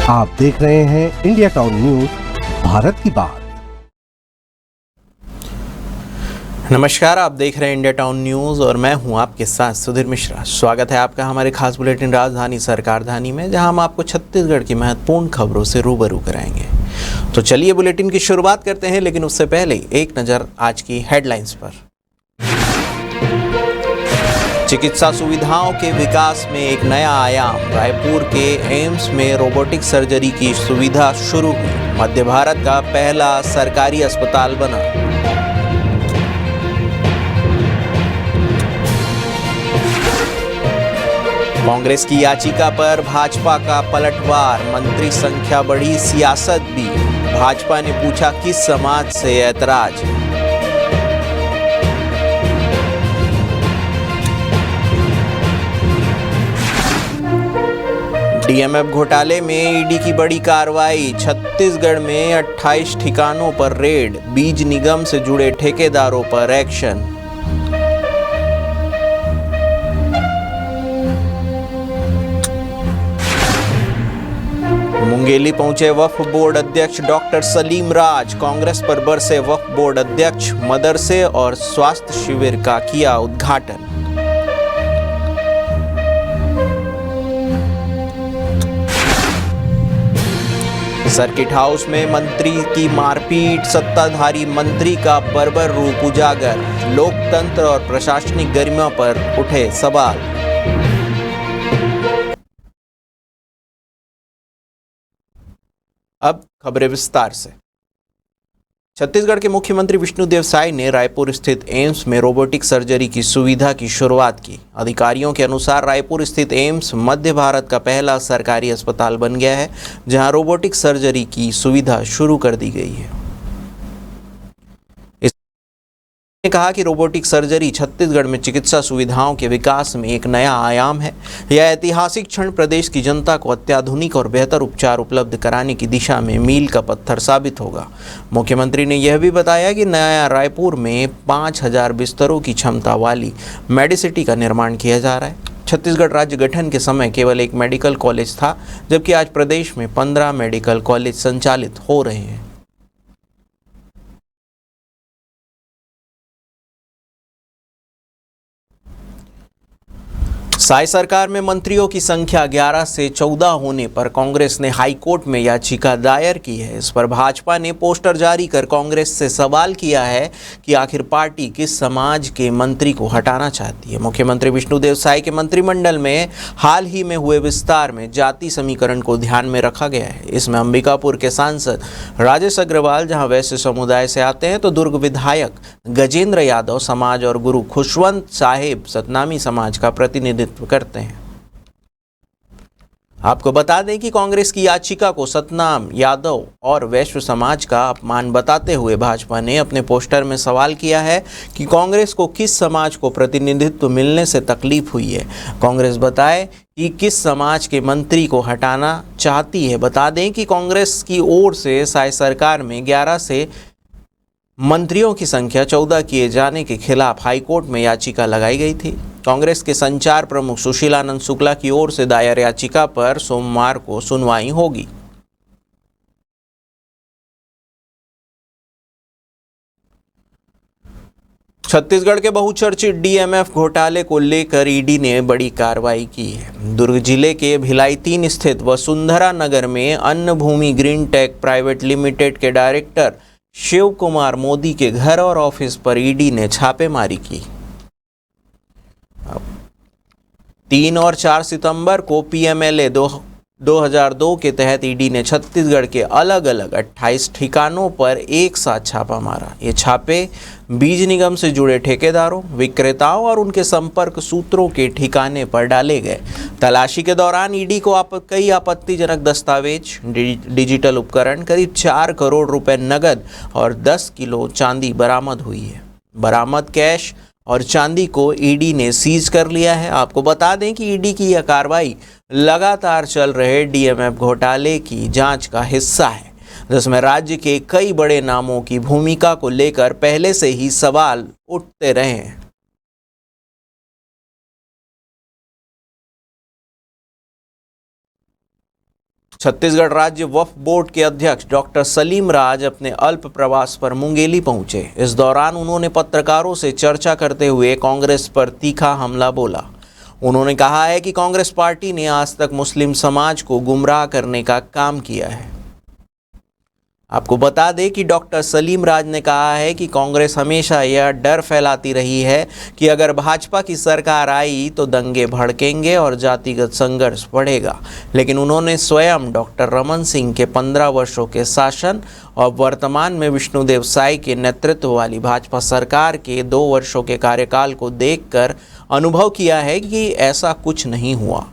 आप देख रहे हैं इंडिया टाउन न्यूज, भारत की बात। नमस्कार, आप देख रहे हैं इंडिया टाउन न्यूज़ और मैं हूं आपके साथ सुधीर मिश्रा। स्वागत है आपका हमारे खास बुलेटिन राजधानी सरकारधानी में, जहां हम आपको छत्तीसगढ़ की महत्वपूर्ण खबरों से रूबरू कराएंगे। तो चलिए बुलेटिन की शुरुआत करते हैं, लेकिन उससे पहले एक नज़र आज की हेडलाइंस पर। चिकित्सा सुविधाओं के विकास में एक नया आयाम, रायपुर के एम्स में रोबोटिक सर्जरी की सुविधा शुरू हुई। मध्य भारत का पहला सरकारी अस्पताल बना। कांग्रेस की याचिका पर भाजपा का पलटवार, मंत्री संख्या बढ़ी, सियासत भी। भाजपा ने पूछा किस समाज से ऐतराज। डीएमएफ घोटाले में ईडी की बड़ी कार्रवाई, छत्तीसगढ़ में 28 ठिकानों पर रेड, बीज निगम से जुड़े ठेकेदारों पर एक्शन। मुंगेली पहुंचे वक्फ बोर्ड अध्यक्ष डॉक्टर सलीम राज, कांग्रेस पर बरसे वक्फ बोर्ड अध्यक्ष, मदरसे और स्वास्थ्य शिविर का किया उद्घाटन। सर्किट हाउस में मंत्री की मारपीट, सत्ताधारी मंत्री का बर्बर रूप उजागर, लोकतंत्र और प्रशासनिक गरिमा पर उठे सवाल। अब खबरें विस्तार से। छत्तीसगढ़ के मुख्यमंत्री विष्णुदेव साय ने रायपुर स्थित एम्स में रोबोटिक सर्जरी की सुविधा की शुरुआत की। अधिकारियों के अनुसार रायपुर स्थित एम्स मध्य भारत का पहला सरकारी अस्पताल बन गया है, जहां रोबोटिक सर्जरी की सुविधा शुरू कर दी गई है। ने कहा कि रोबोटिक सर्जरी छत्तीसगढ़ में चिकित्सा सुविधाओं के विकास में एक नया आयाम है। यह ऐतिहासिक क्षण प्रदेश की जनता को अत्याधुनिक और बेहतर उपचार उपलब्ध कराने की दिशा में मील का पत्थर साबित होगा। मुख्यमंत्री ने यह भी बताया कि नया रायपुर में 5000 बिस्तरों की क्षमता वाली मेडिसिटी का निर्माण किया जा रहा है। छत्तीसगढ़ राज्य गठन के समय केवल एक मेडिकल कॉलेज था, जबकि आज प्रदेश में 15 मेडिकल कॉलेज संचालित हो रहे हैं। साय सरकार में मंत्रियों की संख्या 11 से 14 होने पर कांग्रेस ने हाईकोर्ट में याचिका दायर की है। इस पर भाजपा ने पोस्टर जारी कर कांग्रेस से सवाल किया है कि आखिर पार्टी किस समाज के मंत्री को हटाना चाहती है। मुख्यमंत्री विष्णुदेव साय के मंत्रिमंडल में हाल ही में हुए विस्तार में जाति समीकरण को ध्यान में रखा गया है। इसमें अंबिकापुर के सांसद राजेश अग्रवाल जहां वैश्य समुदाय से आते हैं, तो दुर्ग विधायक गजेंद्र यादव समाज और गुरु खुशवंत साहेब सतनामी समाज का प्रतिनिधित्व करते हैं। आपको बता दें कि कांग्रेस की याचिका को सतनाम, यादव और वैश्य समाज का अपमान बताते हुए भाजपा ने अपने पोस्टर में सवाल किया है कि कांग्रेस को किस समाज को प्रतिनिधित्व मिलने से तकलीफ हुई है। कांग्रेस बताए कि किस समाज के मंत्री को हटाना चाहती है। बता दें कि कांग्रेस की ओर से साय सरकार में 11 से मंत्रियों की संख्या 14 किए जाने के खिलाफ हाईकोर्ट में याचिका लगाई गई थी। कांग्रेस के संचार प्रमुख सुशीलानंद शुक्ला की ओर से दायर याचिका पर सोमवार को सुनवाई होगी। छत्तीसगढ़ के बहुचर्चित डीएमएफ घोटाले को लेकर ईडी ने बड़ी कार्रवाई की है। दुर्ग जिले के भिलाई 3 स्थित वसुंधरा नगर में अन्न भूमि ग्रीन टेक प्राइवेट लिमिटेड के डायरेक्टर शिव कुमार मोदी के घर और ऑफिस पर ईडी ने छापेमारी की। 3 और 4 सितंबर को पीएमएलए 2002 के तहत ईडी ने छत्तीसगढ़ के अलग अलग 28 ठिकानों पर एक साथ छापा मारा। ये छापे बीज निगम से जुड़े ठेकेदारों, विक्रेताओं और उनके संपर्क सूत्रों के ठिकाने पर डाले गए। तलाशी के दौरान ईडी को कई आपत्तिजनक दस्तावेज, डिजिटल उपकरण, करीब 4 करोड़ रुपए नगद और 10 किलो चांदी बरामद हुई है। बरामद कैश और चांदी को ईडी ने सीज कर लिया है। आपको बता दें कि ईडी की यह कार्रवाई लगातार चल रहे डीएमएफ घोटाले की जांच का हिस्सा है, जिसमें राज्य के कई बड़े नामों की भूमिका को लेकर पहले से ही सवाल उठते रहे हैं। छत्तीसगढ़ राज्य वक्फ बोर्ड के अध्यक्ष डॉक्टर सलीम राज अपने अल्प प्रवास पर मुंगेली पहुंचे। इस दौरान उन्होंने पत्रकारों से चर्चा करते हुए कांग्रेस पर तीखा हमला बोला। उन्होंने कहा है कि कांग्रेस पार्टी ने आज तक मुस्लिम समाज को गुमराह करने का काम किया है। आपको बता दें कि डॉक्टर सलीम राज ने कहा है कि कांग्रेस हमेशा यह डर फैलाती रही है कि अगर भाजपा की सरकार आई तो दंगे भड़केंगे और जातिगत संघर्ष बढ़ेगा, लेकिन उन्होंने स्वयं डॉक्टर रमन सिंह के 15 वर्षों के शासन और वर्तमान में विष्णुदेव साय के नेतृत्व वाली भाजपा सरकार के 2 वर्षों के कार्यकाल को देखकर अनुभव किया है कि ऐसा कुछ नहीं हुआ।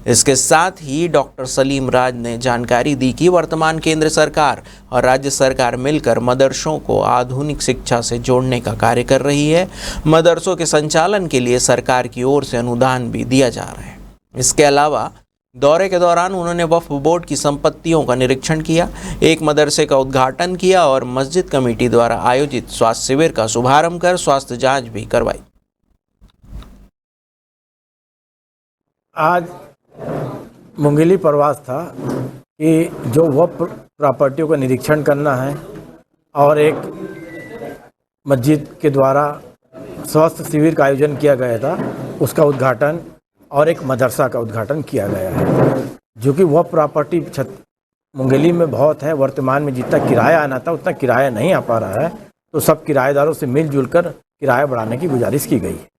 इसके साथ ही डॉक्टर सलीम राज ने जानकारी दी कि वर्तमान केंद्र सरकार और राज्य सरकार मिलकर मदरसों को आधुनिक शिक्षा से जोड़ने का कार्य कर रही है। मदरसों के संचालन के लिए सरकार की ओर से अनुदान भी दिया जा रहा है। इसके अलावा दौरे के दौरान उन्होंने वक्फ बोर्ड की संपत्तियों का निरीक्षण किया, एक मदरसे का उद्घाटन किया और मस्जिद कमेटी द्वारा आयोजित स्वास्थ्य शिविर का शुभारंभ कर स्वास्थ्य जाँच भी करवाई। आज मुंगेली प्रवास था कि जो वक्फ प्रॉपर्टियों का निरीक्षण करना है और एक मस्जिद के द्वारा स्वास्थ्य शिविर का आयोजन किया गया था, उसका उद्घाटन और एक मदरसा का उद्घाटन किया गया है। जो कि वह प्रॉपर्टी मुंगेली में बहुत है, वर्तमान में जितना किराया आना था उतना किराया नहीं आ पा रहा है, तो सब किराएदारों से मिलजुल कर किराया बढ़ाने की गुजारिश की गई है।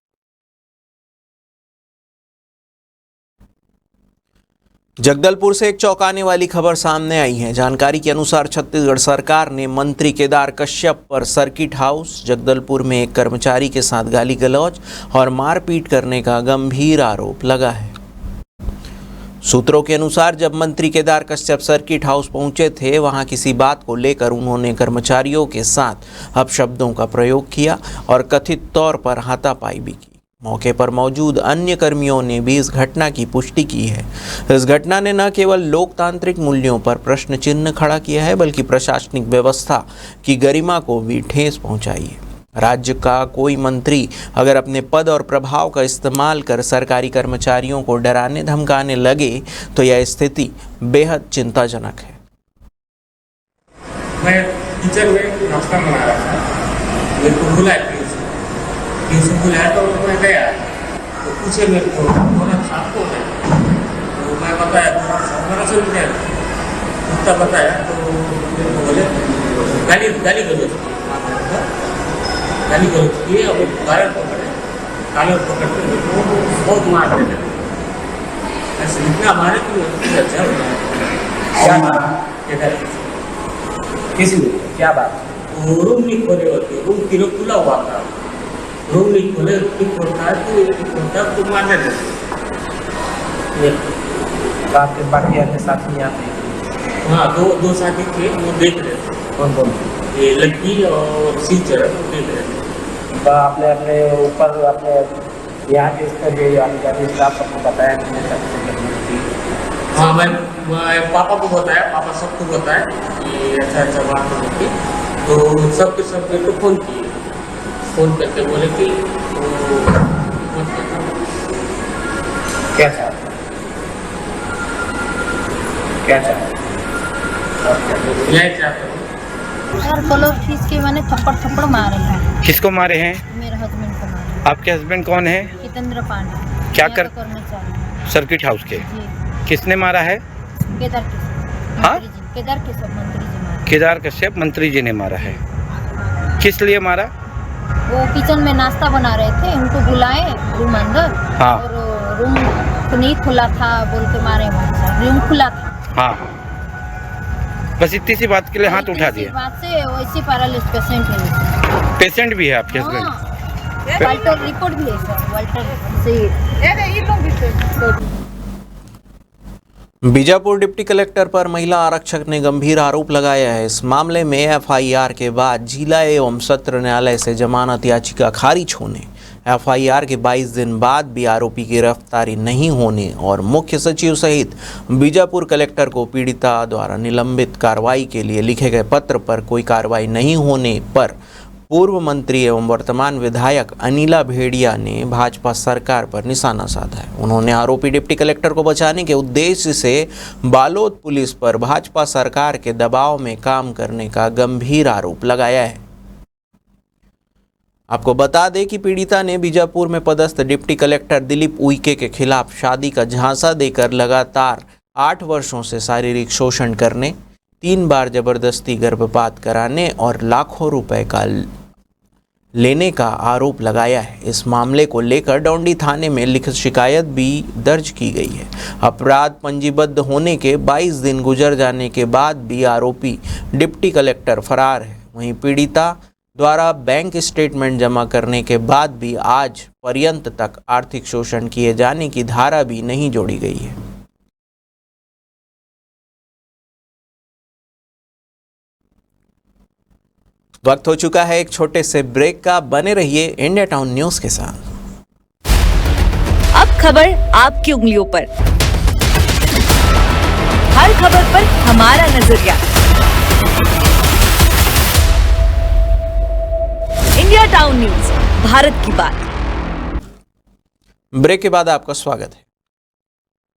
जगदलपुर से एक चौंकाने वाली खबर सामने आई है। जानकारी के अनुसार छत्तीसगढ़ सरकार ने मंत्री केदार कश्यप पर सर्किट हाउस जगदलपुर में एक कर्मचारी के साथ गाली गलौज और मारपीट करने का गंभीर आरोप लगा है। सूत्रों के अनुसार जब मंत्री केदार कश्यप सर्किट हाउस पहुंचे थे, वहां किसी बात को लेकर उन्होंने कर्मचारियों के साथ अपशब्दों का प्रयोग किया और कथित तौर पर हाथापाई भी की। मौके पर मौजूद अन्य कर्मियों ने भी इस घटना की पुष्टि की है। इस घटना ने न केवल लोकतांत्रिक मूल्यों पर प्रश्न चिन्ह खड़ा किया है, बल्कि प्रशासनिक व्यवस्था की गरिमा को भी ठेस पहुंचाई है। राज्य का कोई मंत्री अगर अपने पद और प्रभाव का इस्तेमाल कर सरकारी कर्मचारियों को डराने धमकाने लगे तो यह स्थिति बेहद चिंताजनक है। मैं किचन में नाश्ता बना रहा था, मेरे को बुलाया ट्यूशन बुलाया तो मैं गया, तो पूछे मेरे को थोड़ा छाप हो गया, तो मैं बताया थोड़ा से गया, उतना बताया तो मेरे को बोले गाली गलौज किए और कालर पकड़ के मेरे को बहुत मार रहे थे। ऐसे इतना मारे कि अच्छा क्या मारा किसी ने क्या बात, वो रूम नहीं खोले होते, रूम तीनों खुला हुआ था, रूम नहीं खोले खोलता है तो मारने देते। बाकी अपने साथ नहीं आते? हाँ, दो साथी थे, वो देख रहे थे। कौन? ये लड़की और टीचर देख रहे थे। आपने अपने ऊपर अपने यहाँ के स्टाफ सबको बताया? हाँ, मैं पापा को बताया, पापा सबको बताया कि अच्छा बात होती, तो सबके सब मेरे को फोन किए, फोन करके बोले कि क्या चाहते सर कलर खींच के मैंने थप्पड़ मारे हैं। किसको मारे हैं? मेरे हस्बैंड को मारे। आपके हस्बैंड कौन है? जितेंद्र पांडे। क्या कर कर्मचारी सर्किट हाउस के? जी। किसने मारा है? केदार कश्यप। हाँ? केदार कश्यप मंत्री जी मारे। केदार कश्यप मंत्री जी ने मारा है। किस लिए मारा? वो किचन में नाश्ता बना रहे थे, उनको बुलाए रूम अंदर। हाँ। और रूम नहीं खुला था बोल के मारे, रूम खुला था। हाँ, बस इतनी सी बात के लिए हाथ उठा दिया। बात से वैसी पैरालिसिस पेशेंट है। पेशेंट भी है आपके हस्बैंड? वाल्टर रिपोर्ट भी है सर, वाल्टर से। बीजापुर डिप्टी कलेक्टर पर महिला आरक्षक ने गंभीर आरोप लगाया है। इस मामले में एफआईआर के बाद जिला एवं सत्र न्यायालय से जमानत याचिका खारिज होने, एफआईआर के 22 दिन बाद भी आरोपी की गिरफ्तारी नहीं होने और मुख्य सचिव सहित बीजापुर कलेक्टर को पीड़िता द्वारा निलंबित कार्रवाई के लिए लिखे गए पत्र पर कोई कार्रवाई नहीं होने पर पूर्व मंत्री एवं वर्तमान विधायक अनिला भेड़िया ने भाजपा सरकार पर निशाना साधा है। उन्होंने आरोपी डिप्टी कलेक्टर को बचाने के उद्देश्य से बालोद पुलिस पर भाजपा सरकार के दबाव में काम करने का गंभीर आरोप लगाया है। आपको बता दें कि पीड़िता ने बीजापुर में पदस्थ डिप्टी कलेक्टर दिलीप उइके के खिलाफ शादी का झांसा देकर लगातार 8 वर्षों से शारीरिक शोषण करने, 3 बार जबरदस्ती गर्भपात कराने और लाखों रुपए का लेने का आरोप लगाया है। इस मामले को लेकर डोंडी थाने में लिखित शिकायत भी दर्ज की गई है। अपराध पंजीबद्ध होने के 22 दिन गुजर जाने के बाद भी आरोपी डिप्टी कलेक्टर फरार है। वहीं पीड़िता द्वारा बैंक स्टेटमेंट जमा करने के बाद भी आज पर्यंत तक आर्थिक शोषण किए जाने की धारा भी नहीं जोड़ी गई है। वक्त हो चुका है एक छोटे से ब्रेक का। बने रहिए इंडिया टाउन न्यूज के साथ। अब खबर आपकी उंगलियों पर, हर खबर पर हमारा नजरिया। इंडिया टाउन न्यूज, भारत की बात। ब्रेक के बाद आपका स्वागत है।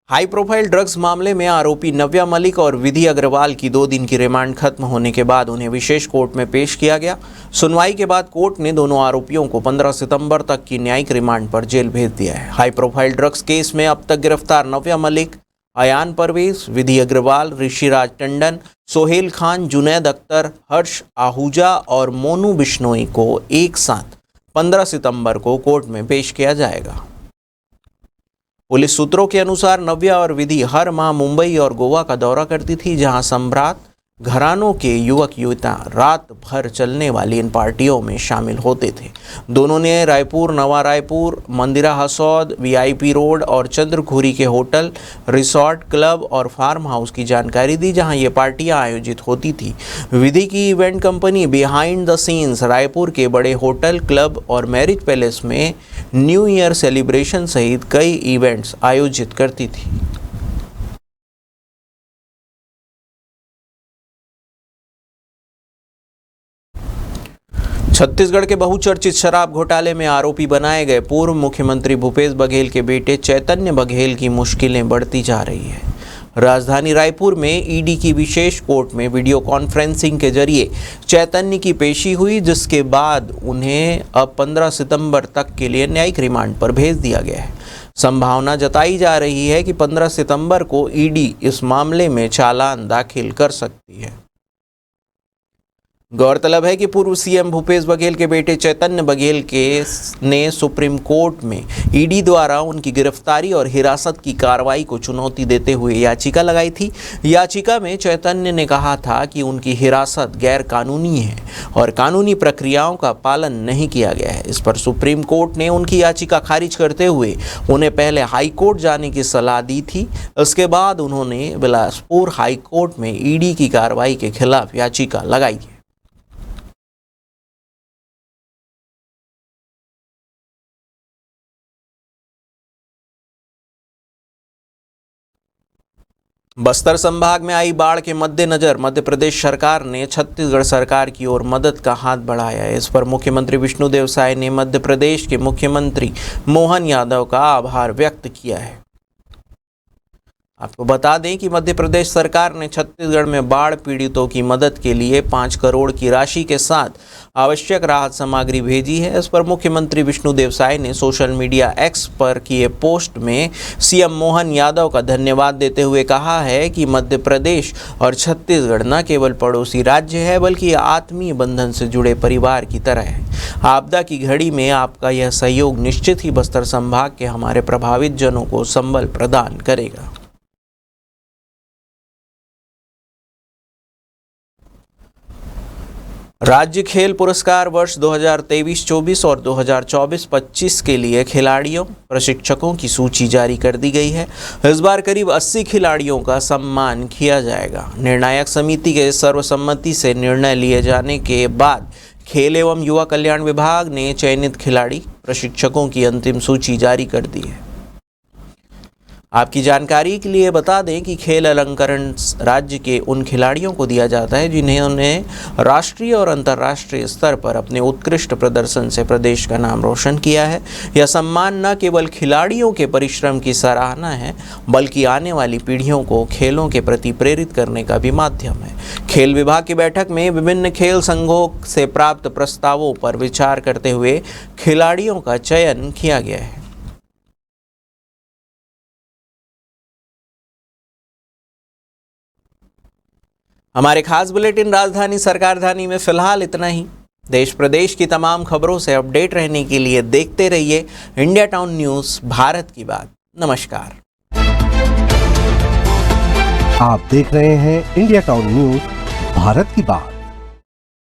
हाई प्रोफाइल ड्रग्स मामले में आरोपी नव्या मलिक और विधि अग्रवाल की 2 दिन की रिमांड खत्म होने के बाद उन्हें विशेष कोर्ट में पेश किया गया। सुनवाई के बाद कोर्ट ने दोनों आरोपियों को 15 सितंबर तक की न्यायिक रिमांड पर जेल भेज दिया है। हाई प्रोफाइल ड्रग्स केस में अब तक गिरफ्तार नव्या मलिक, अयान परवेज, विधि अग्रवाल, ऋषिराज टंडन, सोहेल खान, जुनैद अख्तर, हर्ष आहूजा और मोनू बिश्नोई को एक साथ 15 सितंबर को कोर्ट में पेश किया जाएगा। पुलिस सूत्रों के अनुसार नव्या और विधि हर माह मुंबई और गोवा का दौरा करती थी, जहां सम्राट घरानों के युवक युवतियां रात भर चलने वाली इन पार्टियों में शामिल होते थे। दोनों ने रायपुर, नवा रायपुर, मंदिरा हसौद, VIP रोड और चंद्रखुरी के होटल, रिसोर्ट, क्लब और फार्म हाउस की जानकारी दी, जहां ये पार्टियां आयोजित होती थी। विधि की event company behind the scenes Raipur के बड़े होटल, क्लब और मैरिज पैलेस में न्यू ईयर सेलिब्रेशन सहित कई इवेंट्स आयोजित करती थी। छत्तीसगढ़ के बहुचर्चित शराब घोटाले में आरोपी बनाए गए पूर्व मुख्यमंत्री भूपेश बघेल के बेटे चैतन्य बघेल की मुश्किलें बढ़ती जा रही है। राजधानी रायपुर में ईडी की विशेष कोर्ट में वीडियो कॉन्फ्रेंसिंग के जरिए चैतन्य की पेशी हुई, जिसके बाद उन्हें अब 15 सितंबर तक के लिए न्यायिक रिमांड पर भेज दिया गया है। संभावना जताई जा रही है कि 15 सितंबर को ईडी इस मामले में चालान दाखिल कर सकती है। गौरतलब है कि पूर्व सीएम भूपेश बघेल के बेटे चैतन्य बघेल ने सुप्रीम कोर्ट में ईडी द्वारा उनकी गिरफ्तारी और हिरासत की कार्रवाई को चुनौती देते हुए याचिका लगाई थी। याचिका में चैतन्य ने कहा था कि उनकी हिरासत गैर कानूनी है और कानूनी प्रक्रियाओं का पालन नहीं किया गया है। इस पर सुप्रीम कोर्ट ने उनकी याचिका खारिज करते हुए उन्हें पहले हाई कोर्ट जाने की सलाह दी थी। इसके बाद उन्होंने बिलासपुर हाई कोर्ट में ईडी की कार्रवाई के खिलाफ याचिका लगाई है। बस्तर संभाग में आई बाढ़ के मद्देनजर मध्य प्रदेश सरकार ने छत्तीसगढ़ सरकार की ओर मदद का हाथ बढ़ाया है। इस पर मुख्यमंत्री विष्णुदेव साय ने मध्य प्रदेश के मुख्यमंत्री मोहन यादव का आभार व्यक्त किया है। आपको बता दें कि मध्य प्रदेश सरकार ने छत्तीसगढ़ में बाढ़ पीड़ितों की मदद के लिए 5 करोड़ की राशि के साथ आवश्यक राहत सामग्री भेजी है। इस पर मुख्यमंत्री विष्णुदेव साय ने सोशल मीडिया X पर किए पोस्ट में सीएम मोहन यादव का धन्यवाद देते हुए कहा है कि मध्य प्रदेश और छत्तीसगढ़ न केवल पड़ोसी राज्य है, बल्कि आत्मीय बंधन से जुड़े परिवार की तरह है। आपदा की घड़ी में आपका यह सहयोग निश्चित ही बस्तर संभाग के हमारे प्रभावित जनों को संबल प्रदान करेगा। राज्य खेल पुरस्कार वर्ष 2023-24 और 2024-25 के लिए खिलाड़ियों प्रशिक्षकों की सूची जारी कर दी गई है। इस बार करीब 80 खिलाड़ियों का सम्मान किया जाएगा। निर्णायक समिति के सर्वसम्मति से निर्णय लिए जाने के बाद खेल एवं युवा कल्याण विभाग ने चयनित खिलाड़ी प्रशिक्षकों की अंतिम सूची जारी कर दी है। आपकी जानकारी के लिए बता दें कि खेल अलंकरण राज्य के उन खिलाड़ियों को दिया जाता है जिन्होंने राष्ट्रीय और अंतर्राष्ट्रीय स्तर पर अपने उत्कृष्ट प्रदर्शन से प्रदेश का नाम रोशन किया है। यह सम्मान न केवल खिलाड़ियों के परिश्रम की सराहना है, बल्कि आने वाली पीढ़ियों को खेलों के प्रति प्रेरित करने का भी माध्यम है। खेल विभाग की बैठक में विभिन्न खेल संघों से प्राप्त प्रस्तावों पर विचार करते हुए खिलाड़ियों का चयन किया गया है। हमारे खास बुलेटिन राजधानी सरकारधानी में फिलहाल इतना ही। देश प्रदेश की तमाम खबरों से अपडेट रहने के लिए देखते रहिए इंडिया टाउन न्यूज़ भारत की बात। नमस्कार। आप देख रहे हैं इंडिया टाउन न्यूज़ भारत की बात।